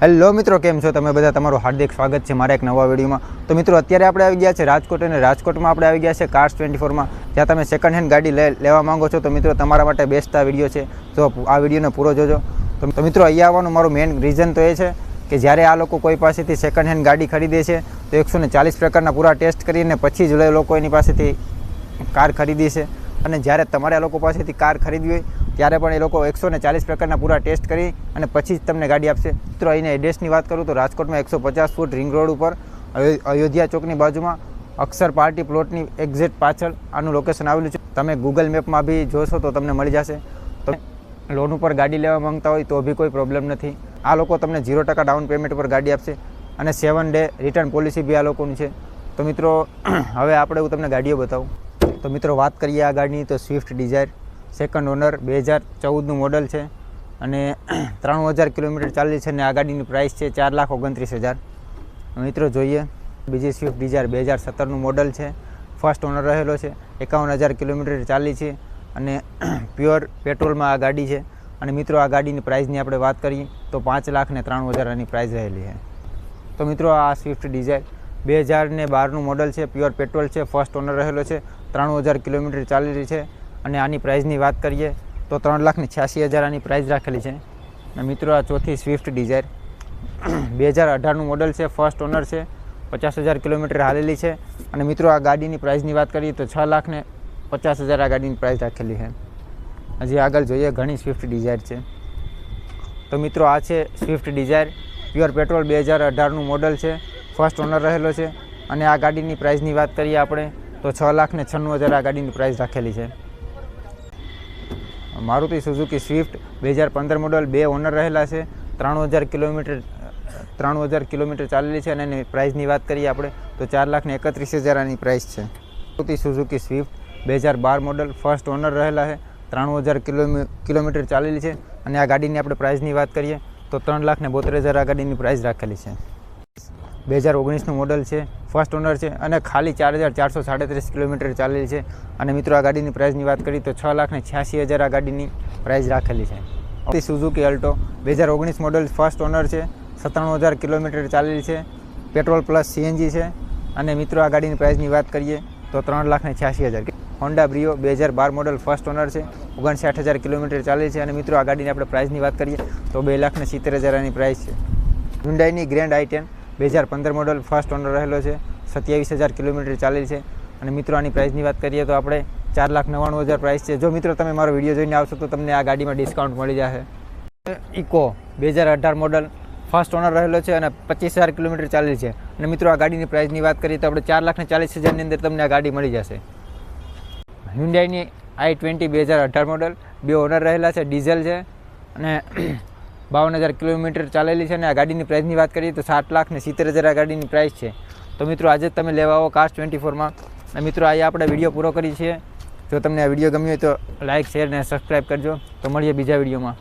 Hello મિત્રો, કેમ છો તમે બધા? તમારું હાર્દિક સ્વાગત છે મારા એક નવા વિડીયોમાં। તો મિત્રો, અત્યારે આપણે આવી ગયા છે રાજકોટ, અને રાજકોટમાં આપણે આવી ગયા છે કાર્સ 24માં, જ્યાં તમે સેકન્ડ હેન્ડ ગાડી લેવા માંગો છો। તો મિત્રો, તમારા માટે બેસ્ટ આ વિડીયો છે, તો આ વિડીયોને પૂરો જોજો। તો મિત્રો, અહીંયા આવવાનું મારું મેઇન રીઝન તો એ છે કે જ્યારે આ લોકો કોઈ પાસેથી સેકન્ડ હેન્ડ ગાડી ખરીદે છે તો 140 પ્રકારના પૂરા ટેસ્ટ કરીને પછી જ લોકો એની પાસેથી કાર ખરીદી છે, અને જ્યારે તમારે આ લોકો પાસેથી કાર ખરીદવી હોય ત્યારે પણ એ લોકો 140 પ્રકારના પૂરા ટેસ્ટ કરી અને પછી જ તમને ગાડી આપશે। મિત્રો, અહીંના એડ્રેસની વાત કરું તો રાજકોટમાં 150 ફૂટ રિંગ રોડ ઉપર અયોધ્યા ચોકની બાજુમાં અક્ષર પાર્ટી પ્લોટની એક્ઝેક્ટ પાછળ આનું લોકેશન આવેલું છે। તમે ગૂગલ મેપમાં બી જોશો તો તમને મળી જશે। તો લોન ઉપર ગાડી લેવા માંગતા હોય તો બી કોઈ પ્રોબ્લેમ નથી। આ લોકો તમને 0% ડાઉન પેમેન્ટ પર ગાડી આપશે, અને 7 ડે રિટર્ન પોલિસી બી આ લોકોની છે। તો મિત્રો, હવે આપણે હું તમને ગાડીઓ બતાવું। તો મિત્રો, વાત કરીએ આ ગાડીની તો સ્વિફ્ટ ડિઝાયર સેકન્ડ ઓનર 2014નું મોડલ છે, અને 3000 કિલોમીટર ચાલી છે, અને આ ગાડીની પ્રાઇસ છે 4,29,000। મિત્રો જોઈએ બીજી સ્વિફ્ટ ડિઝાયર 2017નું મોડલ છે, ફર્સ્ટ ઓનર રહેલો છે, 51,000 કિલોમીટર ચાલી છે, અને પ્યોર પેટ્રોલમાં આ ગાડી છે। અને મિત્રો, આ ગાડીની પ્રાઇસની આપણે વાત કરીએ તો 5,93,000ની પ્રાઇસ રહેલી છે। તો મિત્રો, આ સ્વિફ્ટ ડિઝાયર 2012નું મોડલ છે, પ્યોર પેટ્રોલ છે, ફર્સ્ટ ઓનર રહેલો છે, 93,000 કિલોમીટર ચાલેલી છે, અને આની પ્રાઇસની વાત કરીએ તો 3,86,000 આની પ્રાઇસ રાખેલી છે। અને મિત્રો, આ ચોથી સ્વિફ્ટ ડિઝાયર 2018નું મોડલ છે, ફર્સ્ટ ઓનર છે, 50,000 કિલોમીટર હાલેલી છે, અને મિત્રો, આ ગાડીની પ્રાઇસની વાત કરીએ તો 6,50,000 આ ગાડીની પ્રાઇસ રાખેલી છે। હજી આગળ જોઈએ, ઘણી સ્વિફ્ટ ડિઝાયર છે। તો મિત્રો, આ છે સ્વિફ્ટ ડિઝાયર પ્યોર પેટ્રોલ 2018નું મોડલ છે, ફર્સ્ટ ઓનર રહેલો છે, અને આ ગાડીની પ્રાઇસની વાત કરીએ આપણે તો 6,96,000 આ ગાડીની પ્રાઇસ રાખેલી છે। Maruti Suzuki Swift 2015 model, 2 owner રહેલા છે, 3,000 કિલોમીટર ચાલેલી છે, અને એની પ્રાઇસની વાત કરીએ આપણે તો 4,31,000 આની પ્રાઇસ છે। Maruti Suzuki Swift 2012 model, first honour રહેલા છે, 93,000 કિલોમીટર ચાલેલી છે, અને આ ગાડીની આપણે પ્રાઇસની વાત કરીએ તો 3,72,000 આ ગાડીની પ્રાઇસ રાખેલી છે। 2019નું મોડલ છે, ફર્સ્ટ ઓનર છે, અને ખાલી 4,437 કિલોમીટર ચાલેલી છે, અને મિત્રો, આ ગાડીની પ્રાઇસની વાત કરીએ તો 6,86,000 આ ગાડીની પ્રાઇસ રાખેલી છે। Suzuki Alto 2019 model, first honour છે, 97,000 કિલોમીટર ચાલેલી છે, પેટ્રોલ પ્લસ સીએનજી છે, અને મિત્રો, આ ગાડીની પ્રાઇસની વાત કરીએ તો 3,86,000। હોન્ડા બ્રિયો 2012 મોડલ, ફર્સ્ટ ઓનર છે, 59,000 કિલોમીટર ચાલેલી છે, અને મિત્રો, આ ગાડીની આપણે પ્રાઇસની વાત કરીએ તો 2,70,000 આની પ્રાઇસ છે। હ્યુન્ડાઈની grand i10 2015 model, first owner રહેલો છે, 27,000 કિલોમીટર ચાલેલી છે, અને મિત્રો, આની પ્રાઇસની વાત કરીએ તો આપણે 4,99,000 પ્રાઇસ છે। જો મિત્રો, તમે મારો વિડીયો જોઈને આવશો તો તમને આ ગાડીમાં ડિસ્કાઉન્ટ મળી જશે। ઇકો 2018 મોડલ, ફર્સ્ટ ઓનર રહેલો છે, અને 25,000 કિલોમીટર ચાલેલી છે, અને મિત્રો, આ ગાડીની પ્રાઇસની વાત કરીએ તો આપણે 4,40,000ની અંદર તમને આ ગાડી મળી જશે। હ્યુન્ડાઈની i20 2018 મોડલ, 2 ઓનર રહેલા છે, ડીઝલ છે, અને 52,000 કિલોમીટર ચાલેલી છે, અને આ ગાડીની પ્રાઇસની વાત કરીએ તો 7,70,000 આ ગાડીની પ્રાઇસ છે। તો મિત્રો, આજે જ તમે લેવા આવો કાર્સ 24માં। અને મિત્રો, અહીંયા આપણે વિડીયો પૂરો કરીએ છીએ। જો તમને આ વિડીયો ગમ્યો હોય તો લાઇક, શેર અને સબસ્ક્રાઈબ કરજો। તો મળીએ બીજા વિડીયોમાં।